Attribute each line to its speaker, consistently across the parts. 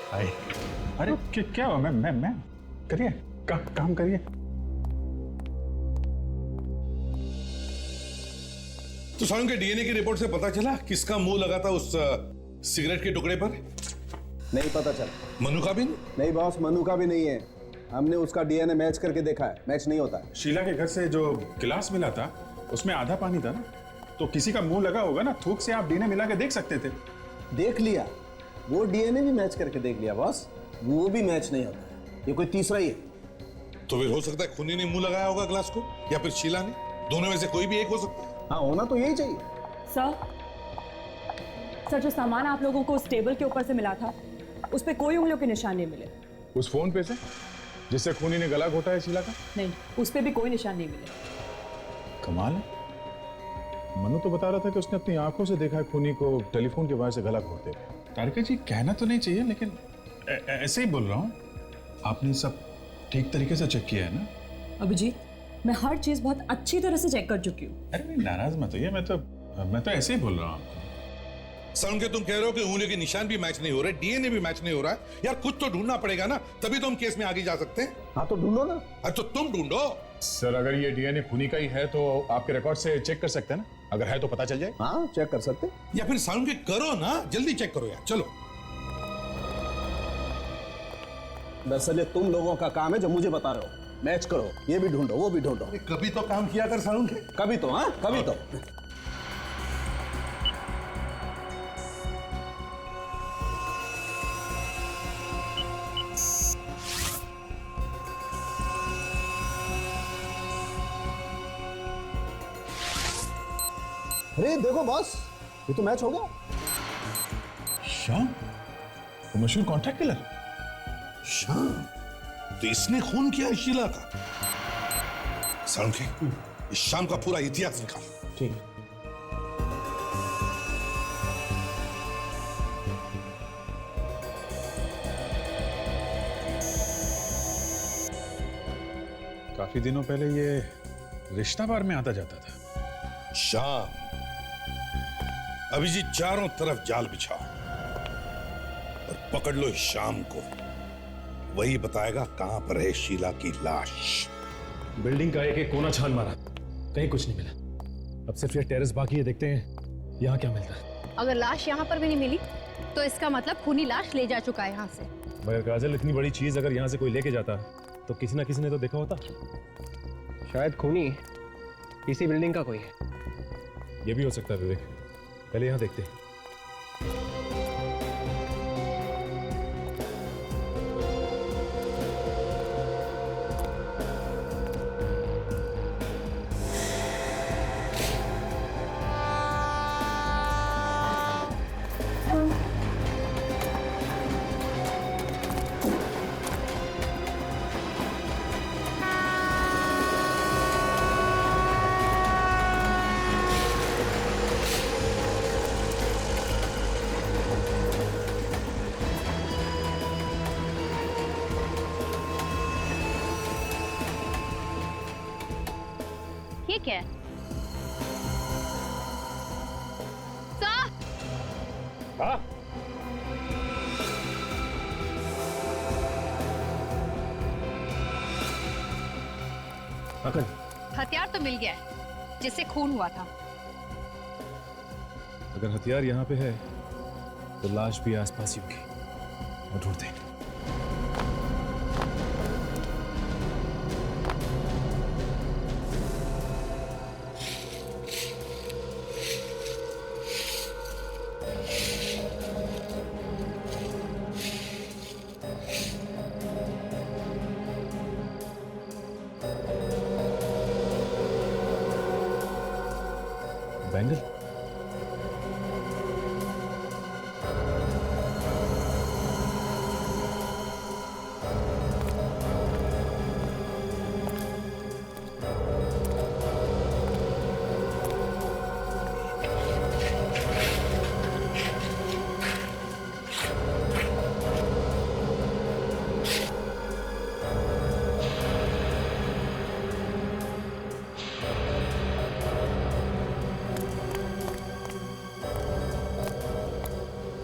Speaker 1: हाय। अरे क्या हुआ? मैं करिए, काम करिए।
Speaker 2: तो सारुण के डीएनए की रिपोर्ट से पता चला किसका मुंह लगा था उस सिगरेट के टुकड़े पर?
Speaker 3: नहीं पता चला।
Speaker 2: मनु का भी
Speaker 3: नहीं बॉस, मनु का भी नहीं है। हमने उसका डीएनए मैच करके देखा है, मैच नहीं होता है।
Speaker 1: शीला के घर से जो गिलास मिला था उसमें आधा पानी था ना, तो किसी का मुंह लगा होगा ना, थूक से आप डीएनए मिला के देख सकते थे।
Speaker 3: देख लिया, वो डीएनए भी मैच करके देख लिया बॉस, वो भी मैच नहीं होता है। ये कोई तीसरा ही है।
Speaker 2: तो फिर हो सकता है खूनी ने मुंह लगाया होगा ग्लास को, या फिर शीला ने। दोनों में से कोई भी एक हो सकता है।
Speaker 3: हाँ, होना तो यही चाहिए।
Speaker 4: सर जो सामान आप लोगों को उस टेबल के ऊपर से मिला था उस पे कोई उंगलियों के निशान नहीं मिले।
Speaker 1: उस फोन पे से जिससे खूनी ने गला घोटा है शीला का?
Speaker 4: नहीं, उस पे भी कोई निशान नहीं मिले।
Speaker 1: कमाल है। मनु तो बता रहा था कि उसने अपनी आंखों से देखा है खूनी को टेलीफोन के वजह से गला घोटते। तारिका जी, कहना तो नहीं चाहिए लेकिन ऐसे ही बोल रहा हूँ। आपने सब ठीक तरीके से चेक किया है ना?
Speaker 4: अभिजीत, मैं हर चीज बहुत अच्छी तरह से चेक कर चुकी हूँ।
Speaker 1: अरे नहीं, नाराज मत होइए, मैं तो ऐसे ही बोल रहा हूँ आपको।
Speaker 2: सारुण के तुम कह रहे हो कि उंगलियों के निशान भी मैच नहीं हो रहे, डीएनए भी मैच नहीं हो रहा है। यार कुछ तो ढूंढना पड़ेगा ना, तभी तो हम केस में आगे जा सकते हैं।
Speaker 3: हाँ तो ढूंढो ना।
Speaker 2: अरे तो तुम ढूंढो।
Speaker 1: सर अगर ये डीएनए खूनी का ही है तो आपके रिकॉर्ड से चेक कर सकते हैं ना, अगर है तो पता चल जाए।
Speaker 3: हाँ, चेक कर सकते।
Speaker 2: या फिर सारुण के करो ना, जल्दी चेक करो यार, चलो।
Speaker 3: दरअसल ये तुम लोगों का काम है जो मुझे बता रहे हो। मैच करो, ये भी ढूंढो, वो भी ढूंढो।
Speaker 2: कभी तो काम किया कर सारुण के।
Speaker 3: कभी तो, हाँ कभी तो। अरे देखो बॉस, ये तो मैच हो गया।
Speaker 1: श्याम, वो मशहूर कॉन्ट्रैक्ट किलर
Speaker 2: श्याम, तो इसने खून किया शीला का। सारुण के इस शाम का पूरा इतिहास निकाल।
Speaker 3: ठीक है।
Speaker 1: काफी दिनों पहले ये रिश्ता बार में आता जाता था।
Speaker 2: शाम, अभिजीत चारों तरफ जाल बिछाओ और पकड़ लो इस शाम को। वही बताएगा कहां पर है शीला की लाश।
Speaker 5: बिल्डिंग का एक एक कोना छान मारा, कहीं कुछ नहीं मिला। अब सिर्फ ये टेरेस बाकी है, देखते हैं यहाँ क्या मिलता है।
Speaker 6: अगर लाश यहाँ पर भी नहीं मिली तो इसका मतलब खूनी लाश ले जा चुका है यहाँ से।
Speaker 5: मगर काजल, इतनी बड़ी चीज अगर यहाँ से कोई लेके जाता तो किसी ना किसी ने तो देखा होता।
Speaker 7: शायद खूनी इसी बिल्डिंग का कोई है।
Speaker 5: ये भी हो सकता है विवेक, पहले यहाँ देखते हैं।
Speaker 6: ये क्या है? सर!
Speaker 5: हाँ?
Speaker 6: हथियार तो मिल गया है जिससे खून हुआ था।
Speaker 5: अगर हथियार यहाँ पे है तो लाश भी आसपास ही होगी। और ढूंढते हैं। बैंगल,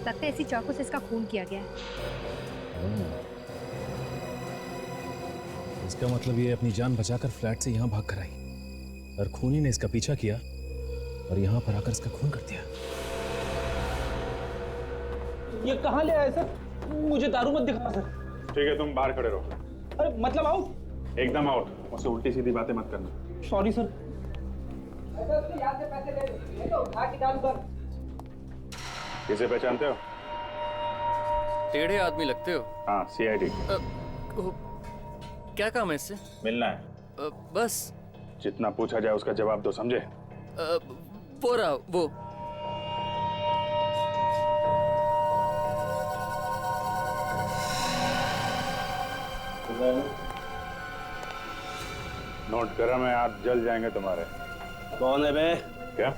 Speaker 6: लगता है इसी चाकू से इसका खून किया गया है।
Speaker 5: इसका मतलब ये अपनी जान बचाकर फ्लैट से यहाँ भाग कर आई और खूनी ने इसका पीछा किया और यहाँ पर आकर इसका खून कर दिया।
Speaker 8: ये कहाँ ले आए सर? मुझे दारू मत दिखा सर।
Speaker 1: ठीक है, तुम बाहर खड़े रहो।
Speaker 8: अरे मतलब आउट?
Speaker 1: एकदम आउट। मुझसे उल्टी सीधी बातें मत करना।
Speaker 8: Sorry sir.
Speaker 1: किसे पहचानते हो?
Speaker 9: टेढ़े आदमी लगते हो।
Speaker 1: हाँ, CID।
Speaker 9: क्या काम है इससे?
Speaker 1: मिलना है।
Speaker 9: बस
Speaker 1: जितना पूछा जाए उसका जवाब दो, समझे?
Speaker 9: वो रहा वो।
Speaker 1: नोट करा, मैं आप जल जाएंगे तुम्हारे।
Speaker 3: कौन है बे?
Speaker 1: क्या?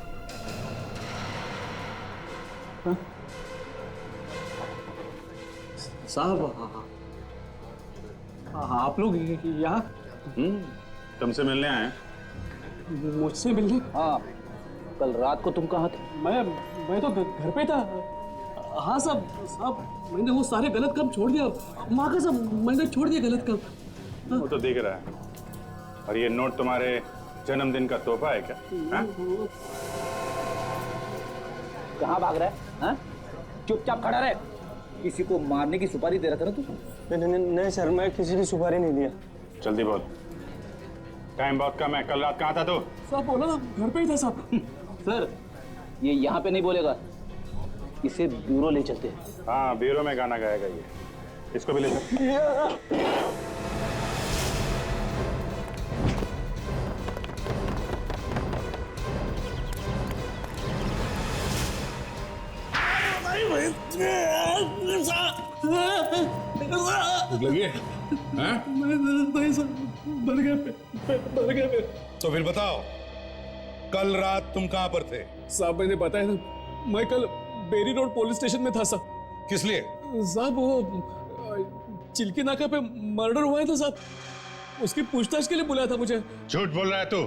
Speaker 8: साहब आप लोग यहाँ
Speaker 1: तुमसे मिलने आए हैं?
Speaker 8: मुझसे मिलने?
Speaker 3: हाँ, कल रात को तुम कहाँ थे?
Speaker 8: मैं तो घर पे था। हाँ साहब, मैंने वो सारे गलत काम छोड़ दिया। माँ का सब मैंने छोड़ दिया गलत काम।
Speaker 1: वो तो दिख रहा है। और ये नोट तुम्हारे जन्मदिन का तोहफा है क्या? हाँ?
Speaker 3: कहाँ भाग रहा है? हाँ? चुपचाप खड़ा रहे। किसी को मारने की सुपारी दे रहा था ना तू?
Speaker 8: नहीं सर, मैं किसी की सुपारी नहीं दिया।
Speaker 1: जल्दी बोल। टाइम बहुत कम है। कल रात कहाँ था तू?
Speaker 8: साहब बोला ना, घर पे ही था साहब।
Speaker 3: सर, ये यहाँ पे नहीं बोलेगा, इसे ब्यूरो ले चलते हैं।
Speaker 1: हाँ, ब्यूरो में गाना गाएगा ये। इसको भी ले चल। भूख लगी है? हाँ?
Speaker 8: नहीं सर, मर गया मैं।
Speaker 2: तो फिर बताओ, कल रात तुम कहां पर थे?
Speaker 8: साहब मैंने बताया ना, मैं कल बेरी रोड पुलिस स्टेशन में था साहब।
Speaker 2: किस लिए?
Speaker 8: साहब वो चिल्की नाका पे मर्डर हुआ है था साहब, उसकी पूछताछ के लिए बुलाया था मुझे।
Speaker 1: झूठ बोल रहा है तू।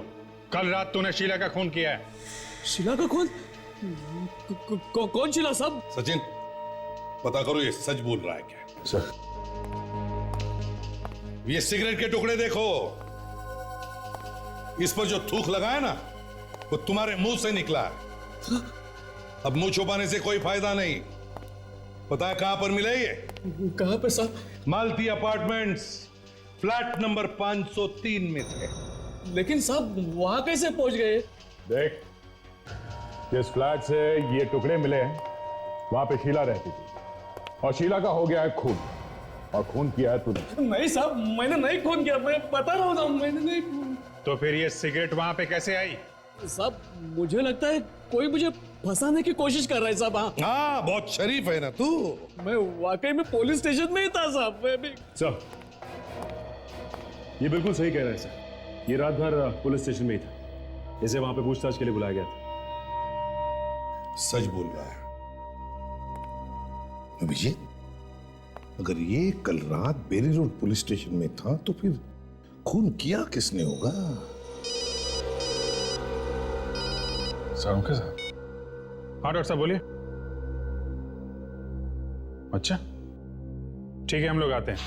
Speaker 1: कल रात तूने शीला का खून किया है।
Speaker 8: शीला का खून? कौन शीला साहब?
Speaker 2: सचिन, पता करो ये सच बोल रहा है क्या।
Speaker 1: सर,
Speaker 2: ये सिगरेट के टुकड़े देखो, इस पर जो थूक लगा है ना, वो तुम्हारे मुंह से निकला है। अब मुंह छुपाने से कोई फायदा नहीं। पता है कहां पर मिले ये?
Speaker 8: कहां पे साहब?
Speaker 2: मालती अपार्टमेंट्स, फ्लैट नंबर 503 में थे।
Speaker 8: लेकिन साहब वहां कैसे पहुंच गए?
Speaker 1: देख, जिस फ्लैट से ये टुकड़े मिले हैं वहां पे शीला रहती थी और शीला का हो गया है खून, और खून किया है तूने।
Speaker 8: नहीं साहब, मैंने नहीं खून किया, मैं बता रहा हूँ, मैंने नहीं।
Speaker 1: तो फिर ये सिगरेट वहां पे कैसे आई?
Speaker 8: साहब मुझे लगता है कोई मुझे फंसाने की कोशिश कर रहा है साहब।
Speaker 2: हाँ, बहुत शरीफ है ना तू।
Speaker 8: मैं वाकई में पुलिस स्टेशन में ही था साहब। मैं भी
Speaker 5: सर, ये बिल्कुल सही कह रहे हैं सर। ये रात भर पुलिस स्टेशन में ही था। इसे वहां पे पूछताछ के लिए बुलाया गया था।
Speaker 2: सच बोल रहा है अभिजीत। अगर ये कल रात बेरी रोड पुलिस स्टेशन में था तो फिर खून किया किसने होगा?
Speaker 1: साहब के साथ? हाँ डॉक्टर साहब बोलिए। अच्छा ठीक है, हम लोग आते हैं।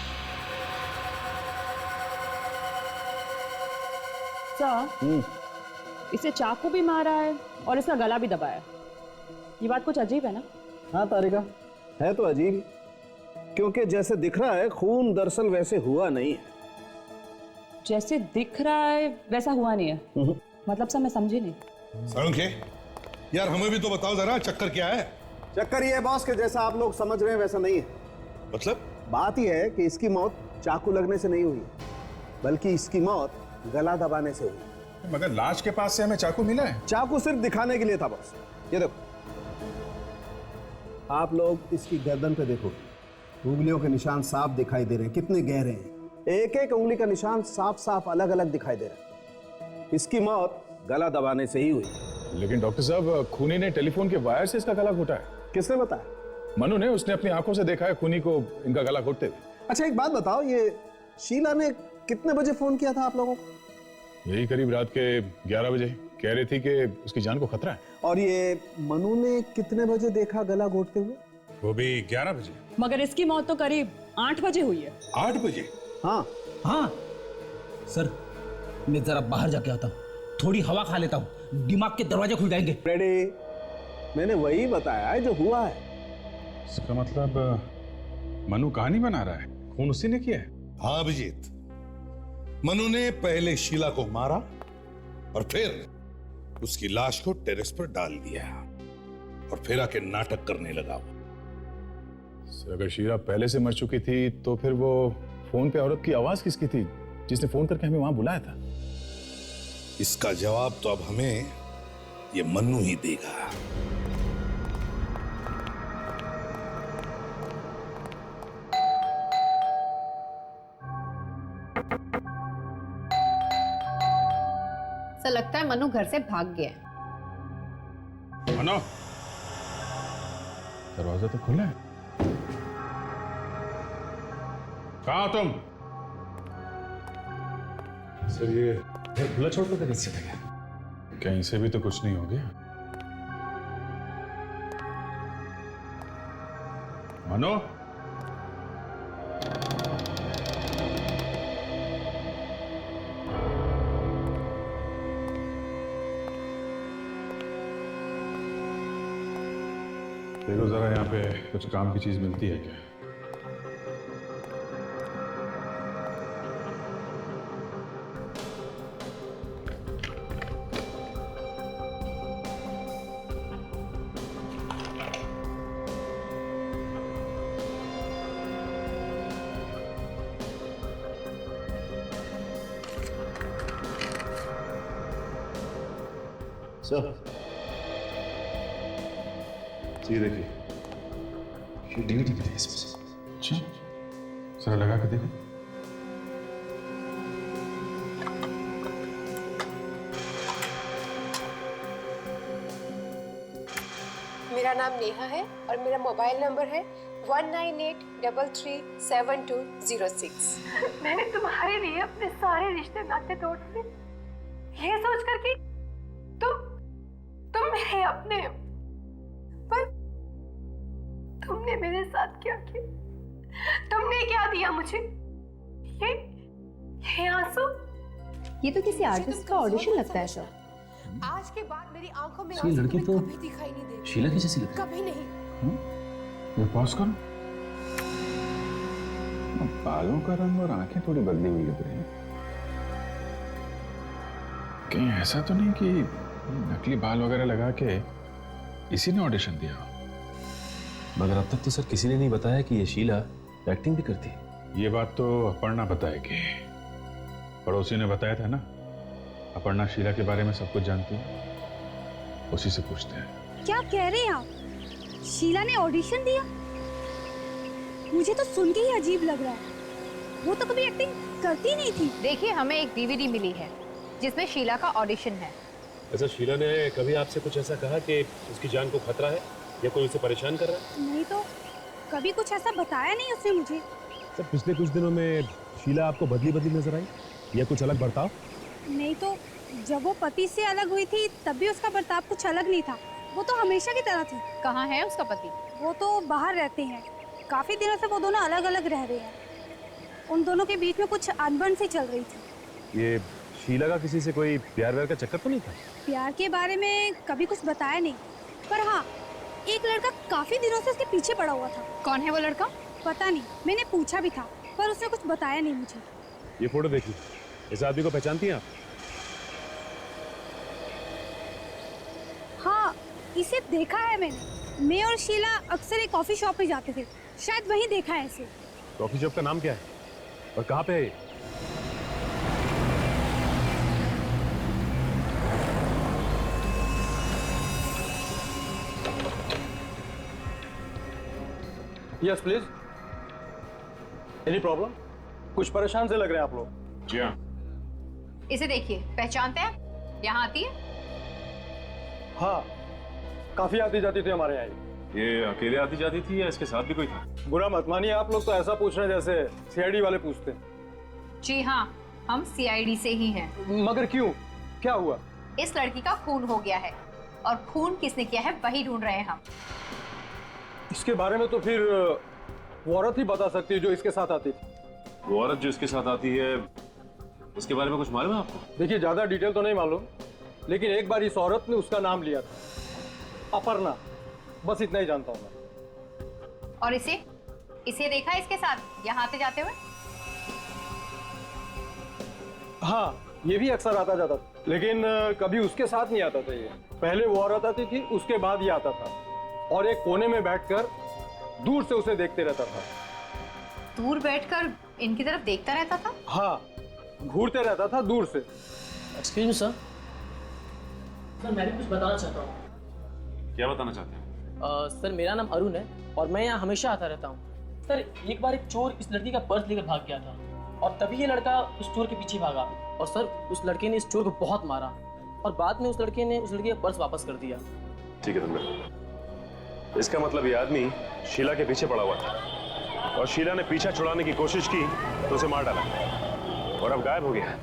Speaker 4: सर, इसे चाकू भी मारा है और इसका गला भी दबाया है। ये बात कुछ अजीब है ना?
Speaker 3: हाँ तारिका, है तो अजीब, क्योंकि जैसे दिख रहा है खून दरअसल वैसे हुआ नहीं है।
Speaker 4: जैसे दिख रहा है वैसा हुआ नहीं है? मतलब सर मैं समझी नहीं।
Speaker 2: सारुंखे, यार हमें भी तो बताओ जरा, चक्कर क्या है?
Speaker 3: चक्कर ये है बॉस कि जैसा आप लोग समझ रहे हैं वैसा नहीं है।
Speaker 2: मतलब?
Speaker 3: बात यह है कि इसकी मौत चाकू लगने से नहीं हुई, बल्कि इसकी मौत गला दबाने से हुई।
Speaker 1: मगर लाश के पास से हमें चाकू मिला है।
Speaker 3: चाकू सिर्फ दिखाने के लिए था बॉस। ये देखो, आप लोग इसकी गर्दन पे देखो, उंगलियों के निशान साफ दिखाई दे रहे हैं, कितने गहरे हैं। एक एक उंगली का निशान साफ साफ अलग अलग दिखाई दे रहा है। इसकी मौत गला दबाने से ही हुई।
Speaker 1: लेकिन डॉक्टर साहब, खूनी ने टेलीफोन के वायर से इसका गला घोटा है।
Speaker 3: किसने बताया?
Speaker 1: मनु ने, उसने अपनी आंखों से देखा है खूनी को इनका गला घोटते हुए।
Speaker 3: अच्छा एक बात बताओ, ये शीला ने कितने बजे फोन किया था आप लोगों को?
Speaker 1: यही करीब रात के 11 बजे। कह रही थी कि उसकी जान को खतरा है।
Speaker 3: और ये मनु ने कितने बजे देखा गला घोटते हुए?
Speaker 1: वो भी 11 बजे।
Speaker 4: मगर इसकी मौत तो करीब 8 बजे हुई है।
Speaker 2: 8 बजे?
Speaker 3: हाँ
Speaker 8: हाँ सर, मैं जरा बाहर जाके आता हूँ, थोड़ी हवा खा लेता हूँ, दिमाग के दरवाजे खुल जाएंगे।
Speaker 3: फ्रेडी, मैंने वही बताया है जो हुआ है।
Speaker 1: इसका मतलब मनु कहानी बना रहा है, खून उसी ने किया है।
Speaker 2: हाँ अभिजीत, मनु ने पहले शीला को मारा और फिर उसकी लाश को टेरेस पर डाल दिया और फिर आके नाटक करने लगा।
Speaker 1: सर, अगर शीला पहले से मर चुकी थी तो फिर वो फोन पे औरत की आवाज किसकी थी जिसने फोन करके हमें वहां बुलाया था?
Speaker 2: इसका जवाब तो अब हमें ये मन्नू ही देगा।
Speaker 6: ऐसा लगता है मनु घर से भाग गया है।
Speaker 1: मनु, दरवाजा तो खुला है। कहाँ हो तुम?
Speaker 5: सर ये घर खुला छोड़ कर कैसे चले गए?
Speaker 1: कहीं से भी तो कुछ नहीं हो गया। मनु, देखो जरा यहाँ पे कुछ काम की चीज मिलती है क्या?
Speaker 3: सर,
Speaker 1: ये देखिए,
Speaker 5: ये डीवीडी भी थी इसमें।
Speaker 1: अच्छा, जरा लगा के देखो।
Speaker 10: मेरा नाम नेहा है और मेरा मोबाइल नंबर है 1983372006। मैंने तुम्हारे लिए अपने सारे रिश्ते नाते तोड़ दिए, ये सोच कर कि तुम मेरे अपने हो, पर तुमने मेरे साथ क्या किया? तुमने क्या दिया मुझे? ये आंसू?
Speaker 6: ये तो किसी आर्टिस्ट का ऑडिशन लगता है सर।
Speaker 10: आज के बाद मेरी आंखों में
Speaker 8: ये
Speaker 10: आंसू
Speaker 8: लड़की
Speaker 10: कभी
Speaker 8: तो
Speaker 10: दिखाई नहीं देगी।
Speaker 8: शीला की जैसी लगती है।
Speaker 10: कभी नहीं।
Speaker 1: ये पॉज करो। बालों का रंग और आंखें थोड़ी बदली हुई लग रही हैं। कहीं ऐसा तो नहीं कि नकली बाल वगैरह लगा के इसी ने ऑडिशन दिया हो?
Speaker 5: मगर अब तक तो सर किसी ने नहीं बताया कि ये शीला एक्टिंग भी करती है।
Speaker 1: ये बात तो अपर्णा बताएगी। पड़ोसी ने बताया था ना, अपर्णा शीला के बारे में सब कुछ जानती है, उसी से पूछते हैं।
Speaker 11: क्या कह रहे हैं आप? शीला ने ऑडिशन दिया? मुझे तो सुन के ही अजीब लग रहा है। वो तो कभी एक्टिंग करती नहीं थी।
Speaker 6: देखिए, हमें एक डीवीडी मिली है जिसमें शीला का ऑडिशन है।
Speaker 5: अच्छा, शीला ने कभी आपसे कुछ ऐसा कहा कि उसकी जान को खतरा है या कोई उसे परेशान कर रहा है?
Speaker 11: नहीं तो कभी कुछ ऐसा बताया नहीं उसने मुझे।
Speaker 5: सर, पिछले कुछ दिनों में शीला आपको बदली बदली नजर आई या कुछ अलग बर्ताव?
Speaker 11: नहीं तो जब वो पति से अलग हुई थी तब भी उसका बर्ताव कुछ अलग नहीं था। वो तो हमेशा की तरह थी।
Speaker 6: कहाँ है उसका पति?
Speaker 11: वो तो बाहर रहते हैं। काफी दिनों से वो दोनों अलग अलग रह रहे हैं। उन दोनों के बीच में कुछ अनबन सी चल रही थी।
Speaker 5: ये शीला का किसी से कोई प्यार व्यार का चक्कर तो नहीं था?
Speaker 11: प्यार के बारे में कभी कुछ बताया नहीं, पर हाँ, एक लड़का काफी दिनों से उसके पीछे पड़ा हुआ था।
Speaker 6: कौन है वो लड़का?
Speaker 11: पता नहीं, मैंने पूछा भी था पर उसने कुछ बताया नहीं मुझे।
Speaker 5: ये फोटो देखिए, इस आदमी को पहचानती हैं आप?
Speaker 11: हाँ, इसे देखा है मैंने। मैं और शीला अक्सर एक कॉफी शॉप में जाते थे, शायद वहीं देखा है इसे।
Speaker 5: कॉफी शॉप का नाम क्या है और कहाँ पे है ये?
Speaker 7: Yes please. Any problem? कुछ परेशान से लग रहे हैं आप लोग।
Speaker 1: जी हाँ।
Speaker 6: इसे देखिए, पहचानते हैं? यहाँ आती है?
Speaker 7: हाँ, काफी आती जाती थी हमारे यहाँ।
Speaker 5: ये अकेले आती जाती थी या इसके साथ भी कोई था?
Speaker 7: बुरा मत मानिए, आप लोग तो ऐसा पूछ रहे हैं जैसे सीआईडी वाले पूछते हैं।
Speaker 6: जी हाँ, हम सीआईडी से ही हैं।
Speaker 7: मगर क्यों, क्या हुआ?
Speaker 6: इस लड़की का खून हो गया है और खून किसने किया है वही ढूंढ रहे हैं हम।
Speaker 7: इसके बारे में तो फिर वो औरत ही बता सकती है जो इसके साथ आती थी।
Speaker 5: वो औरत जो इसके साथ आती है, उसके बारे में कुछ मालूम है आपको?
Speaker 7: देखिए, ज्यादा डिटेल तो नहीं मालूम, लेकिन एक बार इस औरत ने उसका नाम लिया था, अपर्णा। बस इतना ही जानता हूँ मैं।
Speaker 6: और इसे देखा इसके साथ यहाँ आते जाते हुए?
Speaker 7: हाँ, ये भी अक्सर आता जाता था, लेकिन कभी उसके साथ नहीं आता था। ये पहले वो औरत आती थी, उसके बाद ये आता था, और एक कोने में बैठकर दूर से उसे देखते रहता था।
Speaker 6: दूर बैठकर इनकी तरफ देखता रहता था?
Speaker 7: हाँ, घूरते रहता था दूर से।
Speaker 8: एक्सक्यूज मी सर, मैं भी कुछ बताना चाहता हूँ।
Speaker 5: क्या बताना चाहते हैं?
Speaker 8: सर, मेरा नाम अरुण है और मैं यहाँ हमेशा आता रहता हूँ। सर, एक बार एक चोर इस लड़की का पर्स लेकर भाग गया था और तभी ये लड़का उस चोर के पीछे भागा और सर उस लड़के ने इस चोर को बहुत मारा और बाद में उस लड़के ने उस लड़की का पर्स वापस कर दिया।
Speaker 5: ठीक है धनगर, इसका मतलब ये आदमी शीला के पीछे पड़ा हुआ था और शीला ने पीछा छुड़ाने की कोशिश की तो उसे मार डाला और अब गायब हो गया।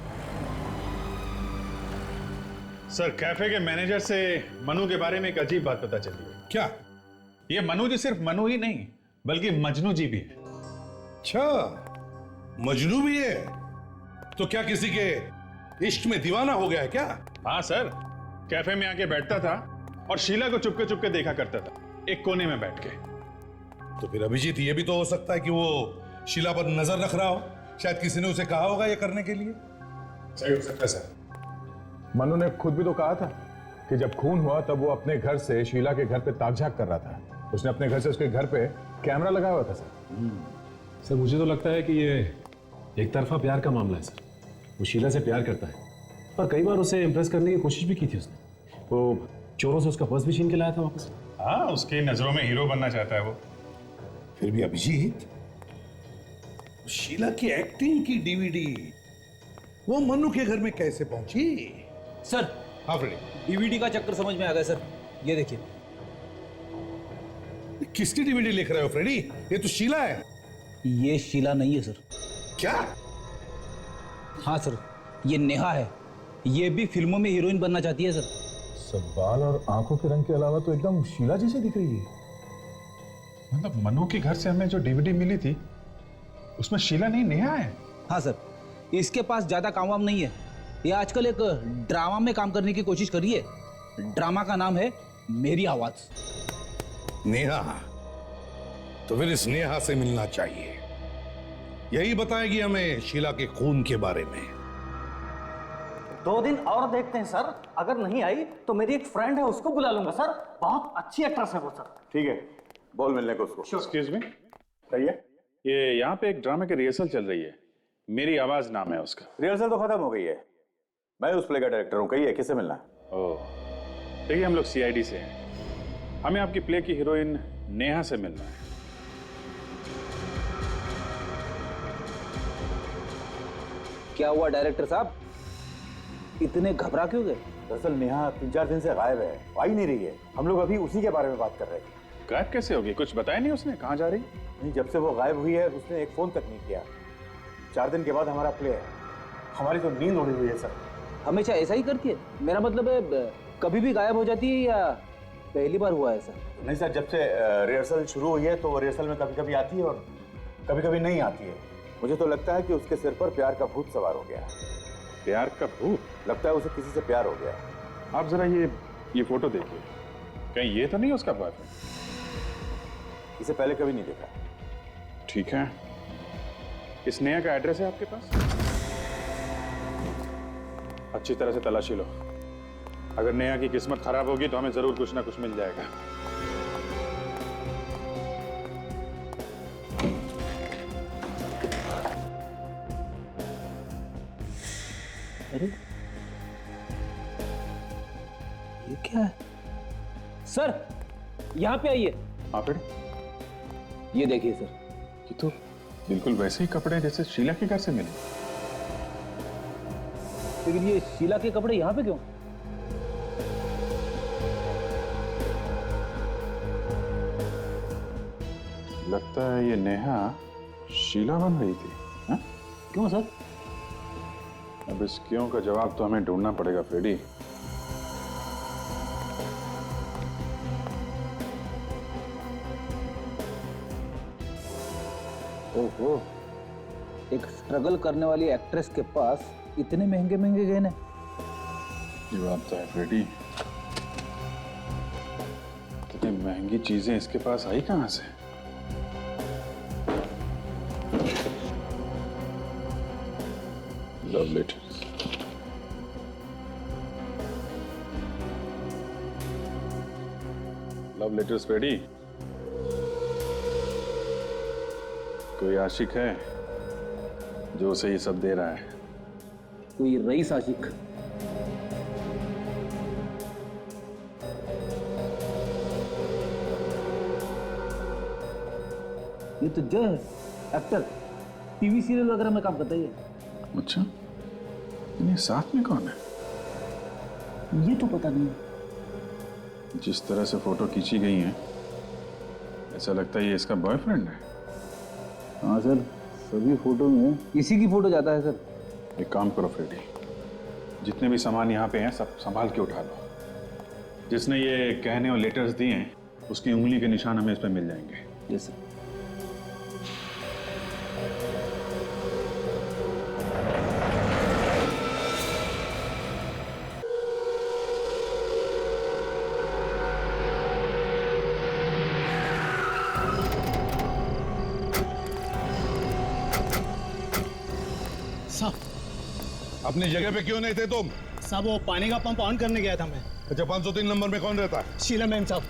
Speaker 1: सर, कैफे के मैनेजर से मनु के बारे में एक अजीब बात पता चली है।
Speaker 2: क्या?
Speaker 1: ये मनु जी सिर्फ मनु ही नहीं, बल्कि मजनू जी भी है।
Speaker 2: अच्छा, मजनू भी है? तो क्या किसी के इश्क में दीवाना हो गया है क्या?
Speaker 1: हाँ सर, कैफे में आके बैठता था और शीला को चुपके चुपके देखा करता था, एक कोने में बैठ के।
Speaker 2: तो फिर अभिजीत, ये भी तो हो सकता है कि वो शीला पर नजर रख रहा हो। शायद किसी ने उसे कहा होगा ये करने के लिए।
Speaker 1: सही हो सकता है सर। मनु ने खुद भी तो कहा था कि जब खून हुआ तब वो अपने घर से शीला के घर पे ताक-झाक कर रहा था। उसने अपने घर से उसके घर पे कैमरा लगाया हुआ था सर।
Speaker 5: सर, मुझे तो लगता है कि ये एक तरफा प्यार का मामला है सर। वो शीला से प्यार करता है और कई बार उसे इम्प्रेस करने की कोशिश भी की थी उसने। वो चोरों से उसका पर्स भी छीन के लाया था वापस।
Speaker 1: हाँ, उसकी नजरों में हीरो बनना चाहता है वो।
Speaker 2: फिर भी अभिजीत, शीला की एक्टिंग की डीवीडी वो मनु के घर में कैसे पहुंची?
Speaker 12: सर,
Speaker 2: हाँ फ्रेडी,
Speaker 12: डीवीडी का चक्कर समझ में आ गया सर। ये देखिए।
Speaker 2: किसकी डीवीडी लिख रहे हो फ्रेडी? ये तो शीला है।
Speaker 12: ये शीला नहीं है सर।
Speaker 2: क्या?
Speaker 12: हाँ सर, ये नेहा है। ये भी फिल्मों में हीरोइन बनना चाहती है सर।
Speaker 1: सब बाल और आंखों के रंग के अलावा तो एकदम शीला जैसे दिख रही है। मतलब मनु के घर से हमें जो डीवीडी मिली थी उसमें शीला नहीं, नेहा है।
Speaker 12: हाँ सर, इसके पास ज्यादा काम वाम नहीं है। ये आजकल एक ड्रामा में काम करने की कोशिश कर रही है। ड्रामा का नाम है मेरी आवाज।
Speaker 2: नेहा? तो फिर इस नेहा से मिलना चाहिए। यही बताएगी हमें शीला के खून के बारे में।
Speaker 7: 2 दिन और देखते हैं सर, अगर नहीं आई तो मेरी एक फ्रेंड है, उसको बुला लूंगा सर। बहुत अच्छी एक्ट्रेस है वो सर।
Speaker 1: ठीक है, बोल मिलने को उसको। एक्सक्यूज मी, कहिए। ये यहाँ पे एक ड्रामा की रिहर्सल चल रही है, मेरी आवाज नाम है उसका।
Speaker 13: रिहर्सल तो खत्म हो गई है, मैं उस प्ले का डायरेक्टर हूँ। कहिए, किससे मिलना है?
Speaker 1: ओह, देखिए हम लोग सीआईडी से हैं, हमें आपकी प्ले की हीरोइन नेहा से मिलना है।
Speaker 12: क्या हुआ डायरेक्टर साहब, इतने घबरा क्यों गए?
Speaker 13: दरअसल नेहा 3-4 दिन से गायब है, आ ही नहीं रही है। हम लोग अभी उसी के बारे में बात कर रहे थे।
Speaker 1: गायब कैसे होगी? कुछ बताया नहीं उसने, कहाँ जा रही?
Speaker 13: नहीं, जब से वो गायब हुई है उसने एक फोन तक नहीं किया। 4 दिन के बाद हमारा प्ले है। हमारी तो नींद उड़ी हुई है सर।
Speaker 12: हमेशा ऐसा ही करती है? मेरा मतलब है कभी भी गायब हो जाती है या पहली बार हुआ ऐसा?
Speaker 13: नहीं सर, जब से रिहर्सल शुरू हुई है तो वो रिहर्सल में कभी कभी आती है और कभी कभी नहीं आती है। मुझे तो लगता है कि उसके सिर पर प्यार का भूत सवार हो गया।
Speaker 1: प्यार का भूत?
Speaker 13: लगता है उसे किसी से प्यार हो गया।
Speaker 1: आप जरा ये फोटो देखिए, कहीं ये तो नहीं उसका बॉयफ्रेंड?
Speaker 13: इसे पहले कभी नहीं देखा।
Speaker 1: ठीक है, इस नेहा का एड्रेस है आपके पास? अच्छी तरह से तलाशी लो। अगर नेहा की किस्मत खराब होगी तो हमें जरूर कुछ ना कुछ मिल जाएगा।
Speaker 12: अरे ये क्या है? सर, यहाँ पे आइए।
Speaker 1: हाँ फिर?
Speaker 12: ये देखिए सर।
Speaker 1: ये तो बिल्कुल वैसे ही कपड़े जैसे शीला के घर से मिले।
Speaker 12: लेकिन ये शीला के कपड़े यहाँ पे क्यों?
Speaker 1: लगता है ये नेहा शीला बन रही थी। हा?
Speaker 12: क्यों सर?
Speaker 1: अब इस क्यों का जवाब तो हमें ढूंढना पड़ेगा फ्रेडी।
Speaker 12: ओहो, एक स्ट्रगल करने वाली एक्ट्रेस के पास इतने महंगे महंगे गहने।
Speaker 1: ये बात तो है फ्रेडी, इतनी महंगी चीजें इसके पास आई कहां से? Love letters. Love letters Freddie. कोई आशिक है जो उसे ये सब दे रहा है?
Speaker 12: कोई रईस आशिक। ये तो जय है, एक्टर, टीवी सीरियल वगैरह में काम करता है ये।
Speaker 1: अच्छा, ये साथ में कौन है?
Speaker 12: ये तो पता नहीं।
Speaker 1: जिस तरह से फोटो खींची गई है ऐसा लगता है ये इसका बॉयफ्रेंड है।
Speaker 12: हाँ सर, सभी फोटो में इसी की फोटो जाता है सर।
Speaker 1: एक काम करो फ्रेडी, जितने भी सामान यहाँ पे हैं सब संभाल के उठा लो। जिसने ये कहने और लेटर्स दिए हैं उसकी उंगली के निशान हमें इस पर मिल जाएंगे।
Speaker 12: Yes sir.
Speaker 2: अपनी जगह पे क्यों नहीं थे तुम?
Speaker 14: साहब वो पानी का पंप ऑन करने गया था मैं।
Speaker 2: अच्छा, 503 नंबर में कौन रहता है?
Speaker 14: शीला मैम साहब।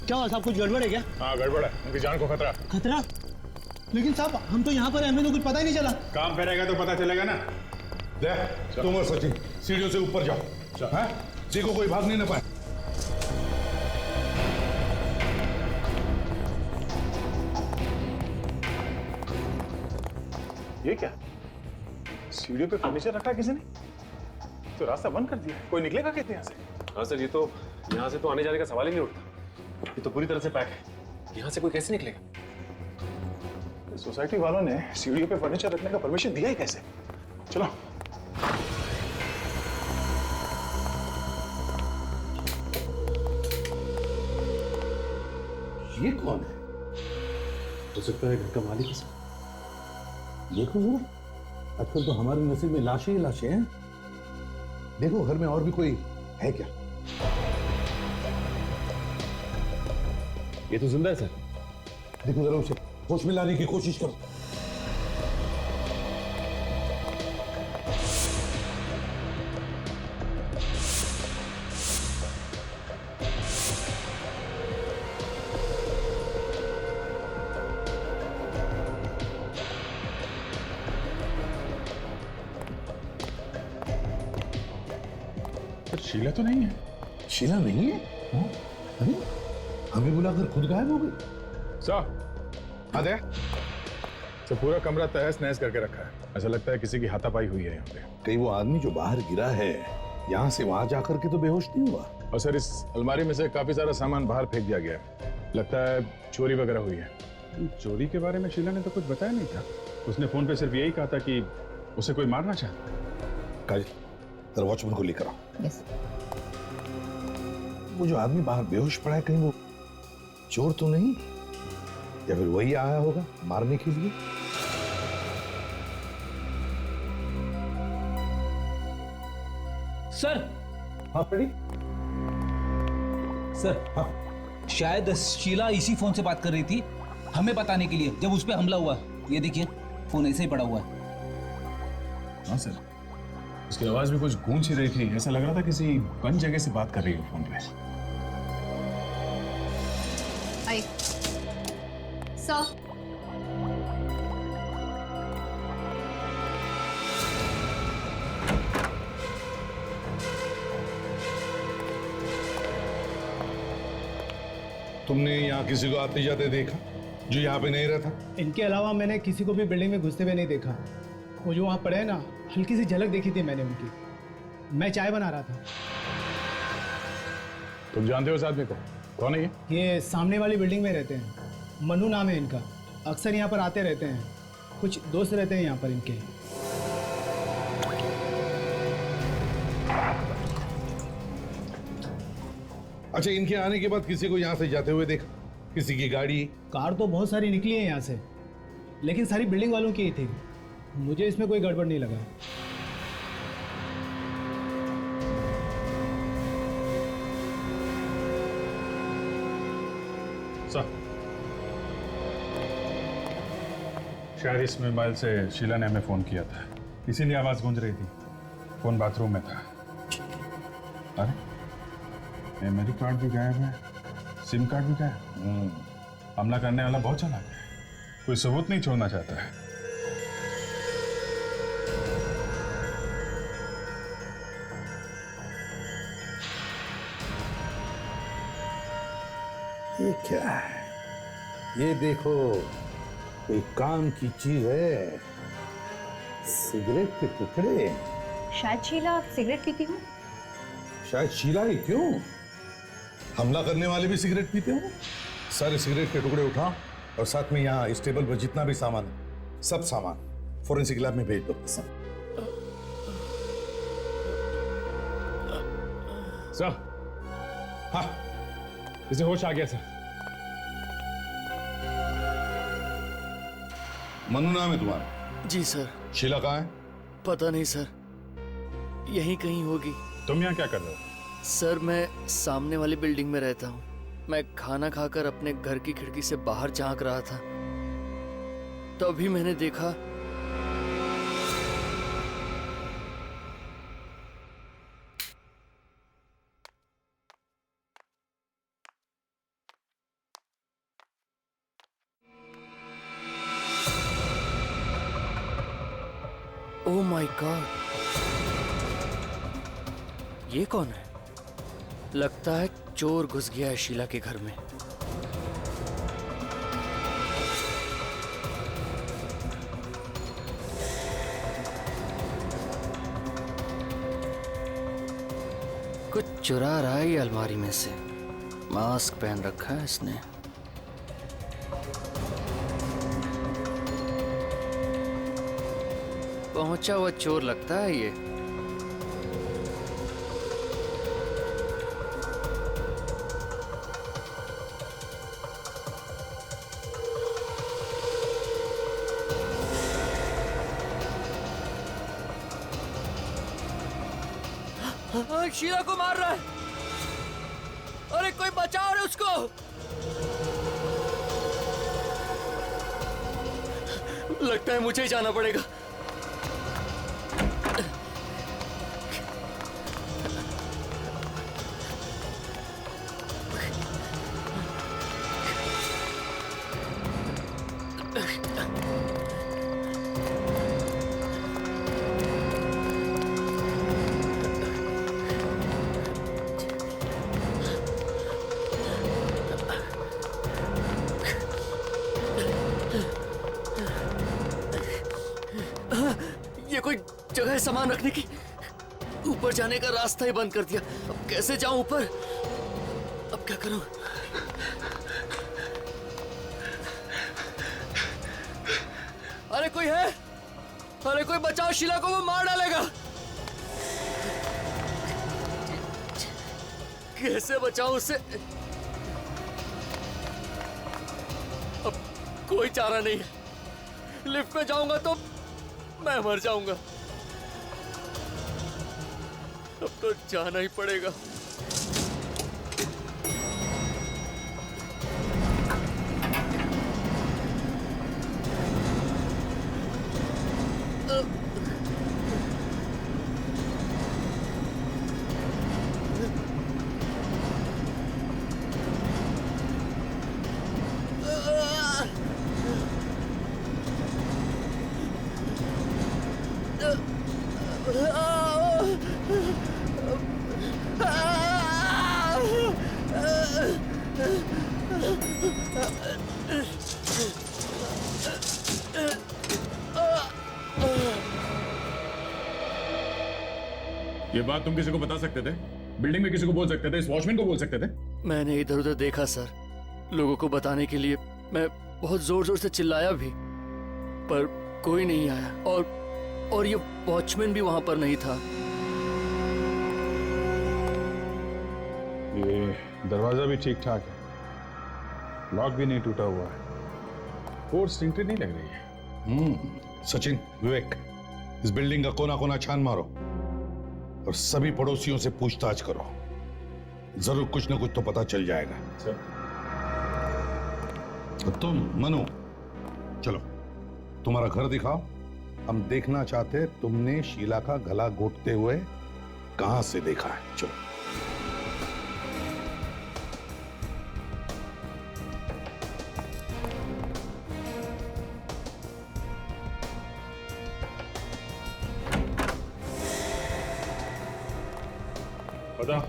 Speaker 14: क्या हुआ साहब, कुछ गड़बड़ है क्या?
Speaker 1: हाँ गड़बड़ है, उनकी जान को खतरा।
Speaker 14: खतरा? लेकिन साहब हम तो यहाँ पर हैं, हमें तो कुछ पता ही नहीं चला।
Speaker 1: काम पे रहेगा तो पता चलेगा ना।
Speaker 2: देख तुम और सचिन सीढ़ियों से ऊपर जाओ, हाँ? देखो कोई भाग नहीं ना पाए।
Speaker 1: ये क्या, सीढ़ियों पे फर्नीचर रखा है किसी ने? तो रास्ता बंद कर दिया, कोई निकलेगा कैसे यहाँ से?
Speaker 5: हाँ सर, ये तो यहाँ से तो आने जाने का सवाल ही नहीं उठता। ये तो पूरी तरह से पैक है, यहाँ से कोई कैसे निकलेगा?
Speaker 1: सोसाइटी वालों ने सीढ़ियों पे फर्नीचर रखने का परमिशन दिया ही कैसे? चलो।
Speaker 2: ये कौन है?
Speaker 5: हो सकता है घर का मालिक है।
Speaker 2: देखो जरा, आजकल तो हमारे नसीब में लाशें ही लाशें हैं। देखो घर में और भी कोई है क्या?
Speaker 5: ये तो जिंदा है सर।
Speaker 2: देखो जरा उसे होश में लाने की कोशिश करो।
Speaker 1: शीला तो नहीं है।
Speaker 2: शीला नहीं है? अरे हमें बुलाकर खुद गायब हो गई।
Speaker 1: सर आदे, तो पूरा कमरा तहस नहस करके रखा है। ऐसा लगता है किसी की हाथापाई हुई है यहाँ पे।
Speaker 2: कहीं वो आदमी जो बाहर गिरा है यहाँ से वहां जाकर के तो बेहोश नहीं हुआ?
Speaker 1: और सर इस अलमारी में से काफी सारा सामान बाहर फेंक दिया गया है, लगता है चोरी वगैरह हुई है। चोरी के बारे में शीला ने तो कुछ बताया नहीं था। उसने फोन पे सिर्फ यही कहा था कि उसे कोई मारना चाहता।
Speaker 2: काजल, जरा वॉचमैन को लेकर आओ।
Speaker 6: यस।
Speaker 2: वो जो आदमी बाहर बेहोश पड़ा है, कहीं वो चोर तो नहीं, या फिर वही आया होगा मारने के लिए?
Speaker 12: सर।
Speaker 2: हाँ फ्रेडी।
Speaker 12: सर हाँ, शायद शीला इसी फोन से बात कर रही थी हमें बताने के लिए जब उस पर हमला हुआ। ये देखिए फोन ऐसे ही पड़ा हुआ है।
Speaker 1: हाँ सर, उसकी आवाज भी कुछ गूंज ही रही थी, ऐसा लग रहा था किसी बंद जगह से बात कर रही है फोन पे।
Speaker 6: आई सर,
Speaker 2: तुमने यहाँ किसी को आते जाते देखा जो यहाँ पे नहीं रहता?
Speaker 14: इनके अलावा मैंने किसी को भी बिल्डिंग में घुसते हुए नहीं देखा। वो जो वहाँ पड़े हैं ना, हल्की सी झलक देखी थी मैंने उनकी। मैं चाय बना रहा था।
Speaker 1: तुम जानते हो इस आदमी को? कौन है ये?
Speaker 14: ये सामने वाली बिल्डिंग में रहते हैं, मनु नाम है इनका। अक्सर यहाँ पर आते रहते हैं, कुछ दोस्त रहते हैं यहाँ पर इनके।
Speaker 2: अच्छा, इनके आने के बाद किसी को यहाँ से जाते हुए देखा? किसी की गाड़ी?
Speaker 14: कार तो बहुत सारी निकली है यहाँ से, लेकिन सारी बिल्डिंग वालों की ही थी। मुझे इसमें कोई गड़बड़ नहीं लगा।
Speaker 1: सर, शायद इस मोबाइल से शीला ने हमें फोन किया था, इसीलिए आवाज गूंज रही थी। फोन बाथरूम में था। अरे मेमोरी कार्ड भी गायब है, सिम कार्ड भी गायब। हमला करने वाला बहुत चालाक है, कोई सबूत नहीं छोड़ना चाहता है।
Speaker 2: ये क्या है? ये देखो, कोई काम की चीज है। सिगरेट के टुकड़े।
Speaker 6: शायद शीला सिगरेट पीती हूँ।
Speaker 2: शायद शीला ही क्यों, हमला करने वाले भी सिगरेट पीते हो। सारे सिगरेट के टुकड़े उठा और साथ में यहाँ इस टेबल पर जितना भी सामान है, सब सामान फोरेंसिक लैब में भेज दो।
Speaker 5: सर, हाँ, इसे होश आ गया सर।
Speaker 2: मनु नाम है तुम्हारा?
Speaker 9: जी सर।
Speaker 2: शीला कहाँ है?
Speaker 9: पता नहीं सर, यहीं कहीं होगी।
Speaker 1: तुम यहाँ क्या कर रहे हो?
Speaker 9: सर मैं सामने वाली बिल्डिंग में रहता हूँ। मैं खाना खाकर अपने घर की खिड़की से बाहर झांक रहा था, तभी मैंने देखा ओह माय गॉड, ये कौन है? लगता है चोर घुस गया है शीला के घर में। कुछ चुरा रहा है ये अलमारी में से। मास्क पहन रखा है इसने। पहुंचा हुआ चोर लगता है ये। शीला को मार रहा है। अरे कोई बचाओ रे उसको। लगता है मुझे ही जाना पड़ेगा। ये कोई जगह है सामान रखने की? ऊपर जाने का रास्ता ही बंद कर दिया। अब कैसे जाऊं ऊपर? अब क्या करूं? अरे कोई है? अरे कोई बचाओ, शीला को वो मार डालेगा। कैसे बचाऊं उसे? अब कोई चारा नहीं है। लिफ्ट में जाऊंगा तो मैं मर जाऊंगा। अब तो जाना ही पड़ेगा।
Speaker 1: ये बात तुम किसी को बता सकते थे? बिल्डिंग में किसी को बोल सकते थे? इस वॉचमैन को बोल सकते थे?
Speaker 9: मैंने इधर उधर देखा सर, लोगों को बताने के लिए मैं बहुत जोर जोर से चिल्लाया भी, पर कोई नहीं आया। और ये वॉचमैन भी वहां पर नहीं था।
Speaker 1: ये दरवाजा भी ठीक ठाक है, लॉक भी नहीं टूटा हुआ है। फोर्स एंट्री नहीं लग रही है।
Speaker 2: सचिन, विवेक, इस बिल्डिंग का कोना कोना छान मारो और सभी पड़ोसियों से पूछताछ करो। जरूर कुछ ना कुछ तो पता चल जाएगा। और तुम मनु, चलो तुम्हारा घर दिखाओ। हम देखना चाहते हैं तुमने शीला का गला घोटते हुए कहां से देखा है। चलो।
Speaker 1: बताओ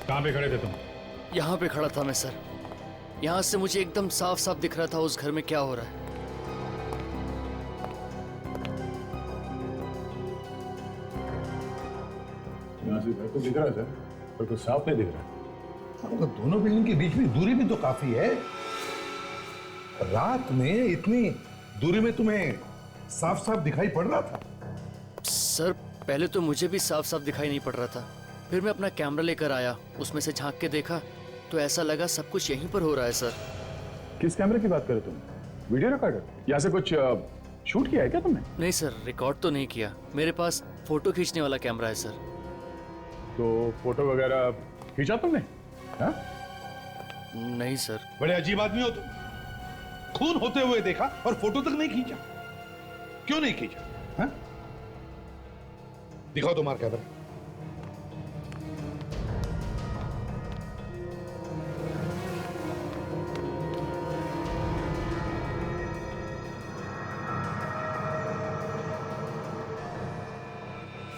Speaker 1: कहां पे खड़े थे तुम?
Speaker 9: यहाँ पे खड़ा था मैं सर। यहाँ से मुझे एकदम साफ साफ दिख रहा था उस घर में क्या हो रहा है।
Speaker 1: यहाँ से घर तो दिख रहा है सर, पर कुछ साफ नहीं दिख रहा।
Speaker 2: तो दोनों बिल्डिंग के बीच में दूरी भी तो काफी है। रात में इतनी दूरी में तुम्हें साफ साफ दिखाई पड़ रहा था?
Speaker 9: सर पहले तो मुझे भी साफ साफ दिखाई नहीं पड़ रहा था, फिर मैं अपना कैमरा लेकर आया, उसमें से झांक के देखा तो ऐसा लगा सब कुछ यहीं पर हो रहा है सर।
Speaker 1: किस कैमरे की बात कर रहे तुम? Video recorder? यहाँ से कुछ शूट किया है क्या तुमने?
Speaker 9: नहीं सर, रिकॉर्ड तो नहीं किया। मेरे पास फोटो खींचने वाला कैमरा है सर।
Speaker 1: तो फोटो वगैरह खींचा तुमने? हाँ?
Speaker 9: नहीं सर।
Speaker 2: बड़े अजीब आदमी हो तुम। खून होते हुए देखा और फोटो तक नहीं खींचा। क्यों नहीं खींचा? हाँ? दिखाओ तुम्हारा कैमरा।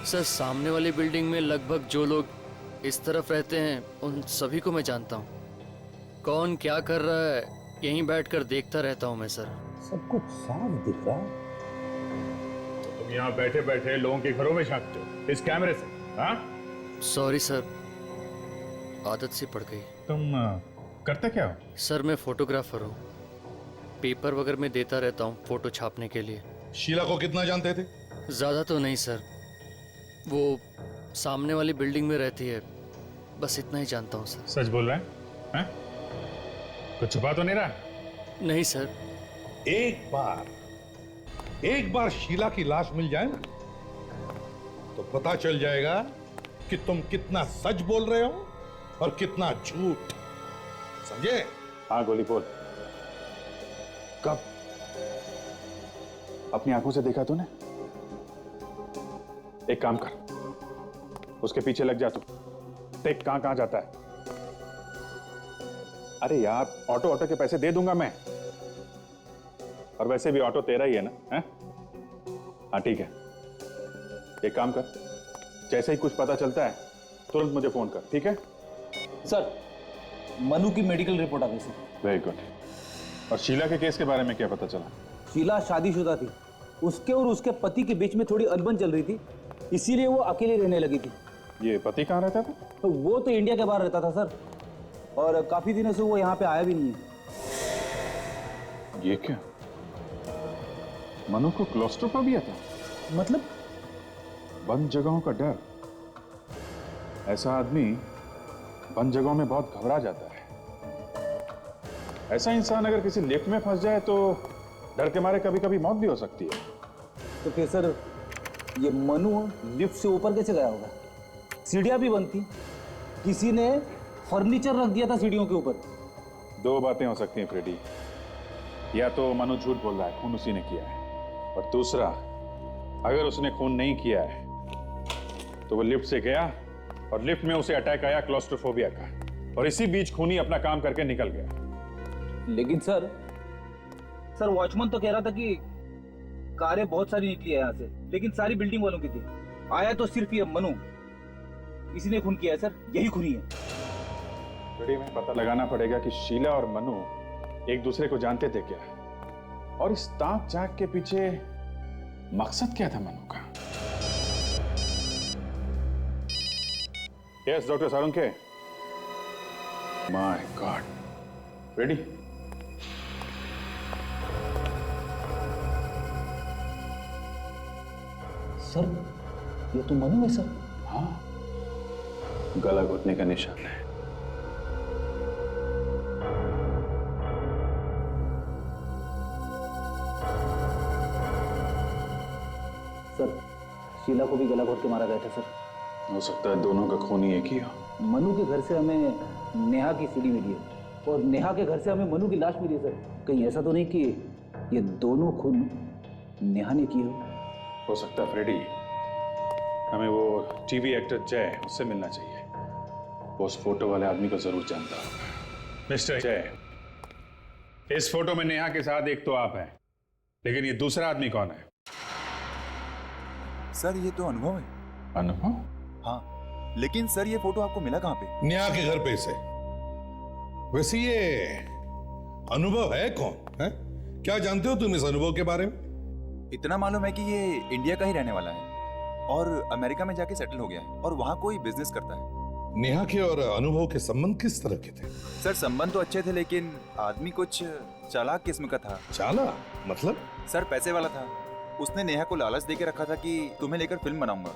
Speaker 9: सर सामने वाली बिल्डिंग में लगभग जो लोग इस तरफ रहते हैं उन सभी को मैं जानता हूँ। कौन क्या कर रहा है यहीं बैठकर देखता रहता हूँ मैं सर।
Speaker 2: सब कुछ साफ दिख रहा है।
Speaker 1: तुम यहाँ बैठे बैठे लोगों के घरों में झांकते हो इस कैमरे से? हाँ?
Speaker 9: सॉरी सर, आदत सी पड़ गई।
Speaker 1: तुम करते क्या हो?
Speaker 9: सर मैं फोटोग्राफर हूँ, पेपर वगैरह में देता रहता हूँ फोटो छापने के लिए।
Speaker 2: शीला को कितना जानते थे?
Speaker 9: ज्यादा तो नहीं सर, वो सामने वाली बिल्डिंग में रहती है, बस इतना ही जानता हूँ सर।
Speaker 1: सच बोल रहा है? हाँ? कुछ छुपा तो नहीं रहा?
Speaker 9: नहीं सर।
Speaker 2: एक बार शीला की लाश मिल जाए ना तो पता चल जाएगा कि तुम कितना सच बोल रहे हो और कितना झूठ। समझे?
Speaker 1: हाँ गोली बोल। कब? अपनी आंखों से देखा तूने? एक काम कर, उसके पीछे लग जा तू। देख कहां कहां जाता है। अरे यार ऑटो के पैसे दे दूंगा मैं, और वैसे भी ऑटो तेरा ही है ना? है? हाँ ठीक है, एक काम कर, जैसे ही कुछ पता चलता है तुरंत मुझे फोन कर, ठीक है?
Speaker 12: सर मनु की मेडिकल रिपोर्ट आ गई सर।
Speaker 1: Very good. और शीला के केस के बारे में क्या पता चला?
Speaker 12: शीला शादीशुदा थी, उसके और उसके पति के बीच में थोड़ी अनबन चल रही थी, इसीलिए वो अकेले रहने लगी थी।
Speaker 1: ये पति कहाँ रहता था?
Speaker 12: तो वो तो इंडिया के बाहर रहता था सर, और काफी दिनों से वो यहाँ पे आया भी नहीं है।
Speaker 1: ये क्या? मनु को क्लॉस्ट्रोफोबिया था?
Speaker 12: मतलब?
Speaker 1: बंद जगहों का डर। ऐसा आदमी बंद जगहों में बहुत घबरा जाता है। ऐसा इंसान अगर किसी लिफ्ट में फंस जाए तो डर के मारे कभी कभी मौत भी हो सकती है।
Speaker 12: तो फिर सर ये मनु लिफ्ट से ऊपर कैसे गया होगा? सीढ़ियां भी बंद थी, किसी ने फर्नीचर रख दिया था सीढ़ियों के ऊपर।
Speaker 1: दो बातें हो सकती हैं फ्रेडी, या तो मनु झूठ बोल रहा है, खून उसी ने किया है, और दूसरा अगर उसने खून नहीं किया है तो वो लिफ्ट से गया और लिफ्ट में उसे अटैक आया क्लॉस्ट्रोफोबिया का, और इसी बीच खूनी अपना काम करके निकल गया।
Speaker 12: लेकिन सर वॉचमैन तो कह रहा था कि कारें बहुत सारी निकली है यहाँ से, लेकिन सारी बिल्डिंग वालों की थी। आया तो सिर्फ ये मनु, इसी ने खून किया है सर, यही खूनी है।
Speaker 1: फ्रेडी में पता लगाना पड़ेगा कि शीला और मनु एक दूसरे को जानते थे क्या, और इस ताक झांक के पीछे मकसद क्या था मनु का। Yes doctor Sarunkhe. My god. Ready?
Speaker 12: Sir ये तो मनु है सर।
Speaker 1: हाँ, गला घुटने का निशान है।
Speaker 12: सर शीला को भी गला घोट के मारा गया था सर।
Speaker 1: हो सकता है दोनों का खून ही एक ही हो।
Speaker 12: मनु के घर से हमें नेहा की सीडी मिली है और नेहा के घर से हमें मनु की लाश मिली है सर। कहीं ऐसा तो नहीं कि ये दोनों खून नेहा ने किए
Speaker 1: हो सकता है फ्रेडी, हमें वो टीवी एक्टर जय उससे मिलना चाहिए। वो उस फोटो वाले आदमी को जरूर जानता होगा। मिस्टर जय, इस फोटो में नेहा के साथ एक तो आप हैं, लेकिन ये दूसरा आदमी कौन है?
Speaker 15: सर ये तो अनुभव है।
Speaker 1: अनुभव?
Speaker 15: हाँ, लेकिन सर ये फोटो आपको मिला कहाँ पे?
Speaker 2: नेहा के घर पे से। वैसे ये अनुभव है कौन है? क्या जानते हो तुम इस अनुभव के बारे में?
Speaker 15: इतना मालूम है कि ये इंडिया का ही रहने वाला है और अमेरिका में जाके सेटल हो गया है और वहाँ कोई बिजनेस करता है।
Speaker 2: नेहा के और अनुभव के संबंध किस तरह के थे?
Speaker 15: सर संबंध तो अच्छे थे लेकिन आदमी कुछ चालाक किस्म का था।
Speaker 2: चालाक मतलब?
Speaker 15: सर पैसे वाला था। उसने नेहा को लालच देके रखा था कि तुम्हें लेकर फिल्म बनाऊंगा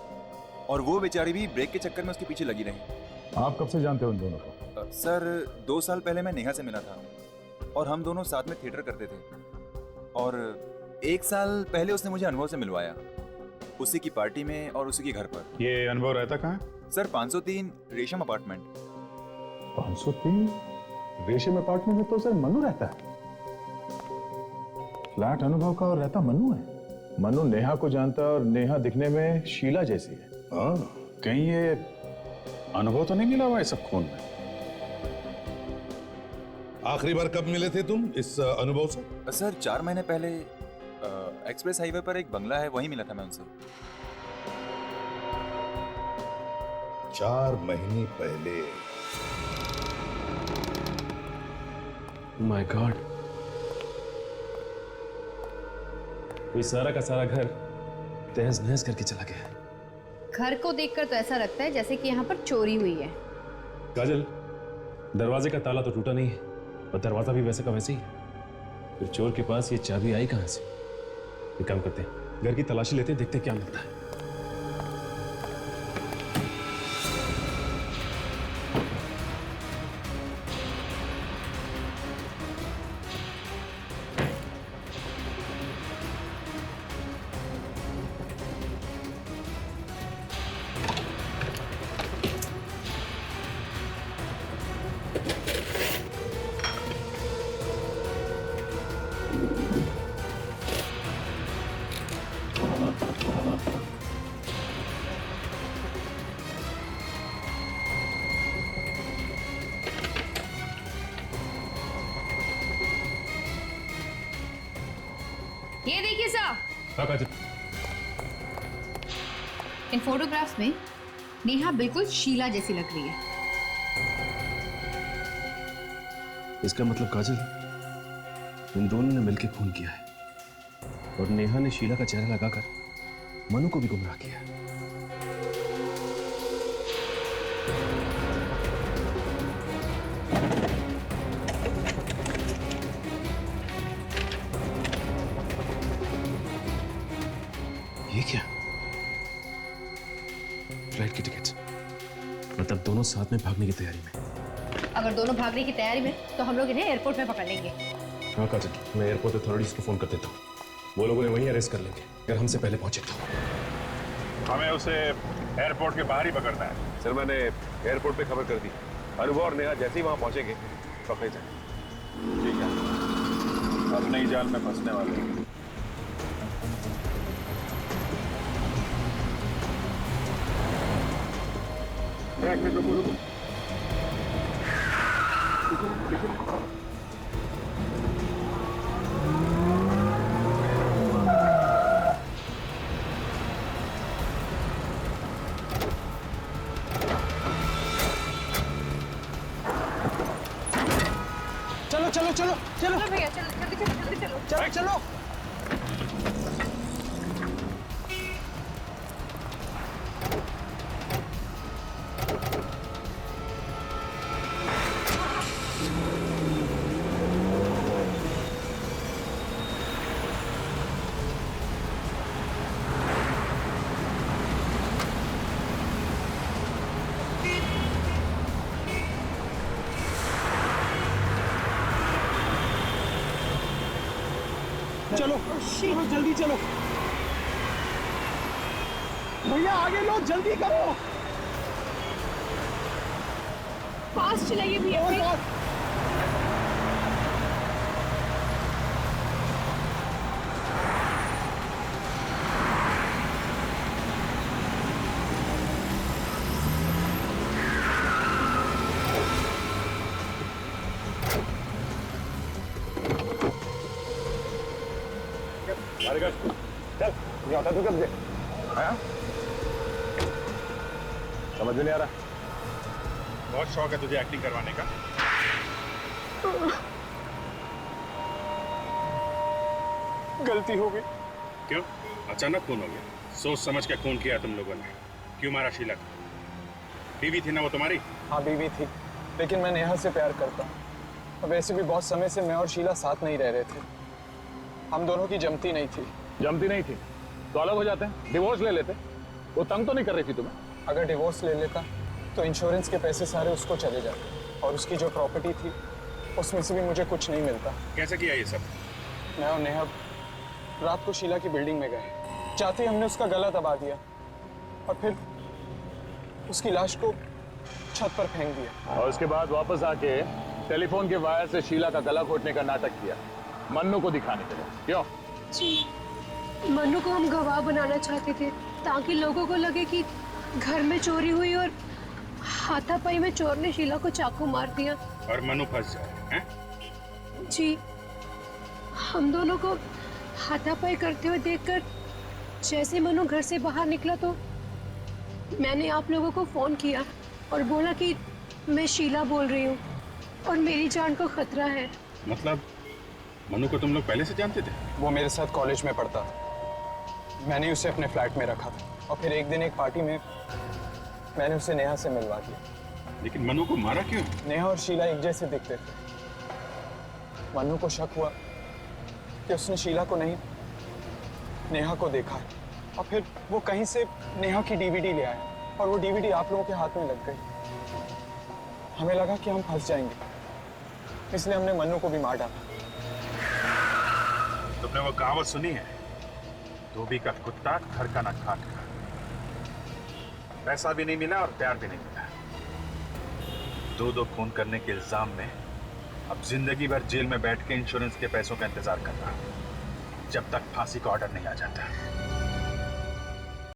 Speaker 15: और वो बेचारी भी ब्रेक के चक्कर में उसके पीछे लगी रही।
Speaker 1: आप कब से जानते हो उन दोनों को?
Speaker 15: सर 2 साल पहले मैं नेहा से मिला था और हम दोनों साथ में थिएटर करते थे और 1 साल पहले उसने मुझे अनुभव से मिलवाया, उसी की पार्टी में और उसी के घर पर।
Speaker 1: ये अनुभव रहता कहाँ?
Speaker 15: सर 503 रेशम अपार्टमेंट।
Speaker 1: 503 रेशम अपार्टमेंट में तो सर मनु रहता है। फ्लैट अनुभव का और रहता मनु है। मनु नेहा को जानता और नेहा दिखने में शीला जैसी है। हाँ, कहीं ये अनुभव तो नहीं मिला हुआ है सब खून में?
Speaker 2: आखिरी बार कब मिले थे तुम इस अनुभव से?
Speaker 15: सर 4 महीने पहले एक्सप्रेस हाईवे पर एक बंगला है, वहीं मिला था मैं उनसे।
Speaker 2: 4 महीने पहले?
Speaker 5: माय गॉड, ये सारा का सारा घर तहस नहस करके चला गया है।
Speaker 6: घर को देखकर तो ऐसा लगता है जैसे कि यहाँ पर चोरी हुई है।
Speaker 5: काजल, दरवाजे का ताला तो टूटा नहीं है और दरवाजा भी वैसे का वैसे ही है। फिर चोर के पास ये चाबी आई कहां से? एक काम करते हैं, घर की तलाशी लेते हैं, देखते हैं क्या मिलता है।
Speaker 6: ये देखिए साहब,
Speaker 5: हाँ काजल,
Speaker 6: इन फोटोग्राफ्स में नेहा बिल्कुल शीला जैसी लग रही है।
Speaker 5: इसका मतलब काजल, इन दोनों ने मिलकर खून किया है और नेहा ने शीला का चेहरा लगाकर मनु को भी गुमराह किया है। ये क्या? फ्लाइट की टिकट, मतलब दोनों साथ में भागने की तैयारी में।
Speaker 6: अगर दोनों भागने की तैयारी में तो हम लोग इन्हें एयरपोर्ट में पकड़ लेंगे।
Speaker 5: हाँ काजल, मैं एयरपोर्ट अथॉरिटीज को फोन कर देता हूँ, वो लोग उन्हें वहीं अरेस्ट कर लेंगे अगर हमसे पहले पहुंचे तो।
Speaker 1: हमें उसे एयरपोर्ट के बाहर ही पकड़ना है।
Speaker 5: सर मैंने एयरपोर्ट पे खबर कर दी, अनुभव और नेहा जैसे ही वहां पहुंचेंगे पकड़े जाएंगे।
Speaker 1: ठीक है, अब नई जाल में फंसने वाले हैं।
Speaker 14: चलो चलो चलो चलो
Speaker 6: भैया, चलो जल्दी चलो, जल्दी चलो,
Speaker 14: चलो चलो। चलो चलो जल्दी चलो। भैया आगे लो, जल्दी करो।
Speaker 10: फास्ट चलाइए भैया।
Speaker 1: चल, ये होता तू कब से? आया? समझ में नहीं आ रहा। बहुत शौक है तुझे एक्टिंग करवाने का।
Speaker 7: गलती हो गई।
Speaker 1: क्यों? अचानक खून हो गया? सोच समझ के खून किया तुम लोगों ने। क्यों मारा शीला को? बीवी थी ना वो तुम्हारी?
Speaker 7: हाँ बीवी थी, लेकिन मैं नेहा से प्यार करता हूँ। और वैसे भी बहुत समय से मैं और शीला साथ नहीं रह रहे थे। हम दोनों की जमती नहीं थी।
Speaker 1: जमती नहीं थी तो अलग हो जाते हैं, डिवोर्स ले लेते। वो तंग तो नहीं कर रही थी तुम्हें?
Speaker 7: अगर डिवोर्स ले लेता तो इंश्योरेंस के पैसे सारे उसको चले जाते और उसकी जो प्रॉपर्टी थी उसमें से भी मुझे कुछ नहीं मिलता।
Speaker 1: कैसे किया ये सब?
Speaker 7: मैं और नेहा रात को शीला की बिल्डिंग में गए, चाहते हमने उसका गला दबा दिया और फिर उसकी लाश को छत पर फेंक दिया।
Speaker 1: और उसके बाद वापस आके टेलीफोन के वायर से शीला का गला घोटने का नाटक किया, मन्नू को दिखाने के लिए। क्यों?
Speaker 10: जी, मन्नू को हम गवाह बनाना चाहते थे ताकि लोगों को लगे कि घर में चोरी हुई और हाथापाई में चोर ने शीला को चाकू मार दिया
Speaker 1: और मन्नू फंस जाए, हैं?
Speaker 10: जी, हम दोनों को हाथापाई करते हुए देखकर जैसे मन्नू घर से बाहर निकला तो मैंने आप लोगों को फोन किया और बोला कि मैं शीला बोल रही हूँ और मेरी जान को खतरा है।
Speaker 1: मतलब मन्नू को तुम लोग पहले से जानते थे?
Speaker 7: वो मेरे साथ कॉलेज में पढ़ता था। मैंने उसे अपने फ्लैट में रखा था और फिर एक दिन एक पार्टी में मैंने उसे नेहा से मिलवा दिया।
Speaker 1: लेकिन मन्नू को मारा क्यों?
Speaker 7: नेहा और शीला एक जैसे दिखते थे। मन्नू को शक हुआ कि उसने शीला को नहीं नेहा को देखा है और फिर वो कहीं से नेहा की डीवीडी ले आया और वो डीवीडी आप लोगों के हाथ में लग गई। हमें लगा कि हम फंस जाएंगे, इसलिए हमने मन्नू को भी मार डाला।
Speaker 1: तुमने वो कहावत सुनी है, धोबी का कुत्ता घर का न खाट का। पैसा भी नहीं मिला और प्यार भी नहीं मिला। दो खून करने के इल्जाम में अब जिंदगी भर जेल में बैठ के इंश्योरेंस के पैसों का इंतजार कर रहा, जब तक फांसी का ऑर्डर नहीं आ जाता।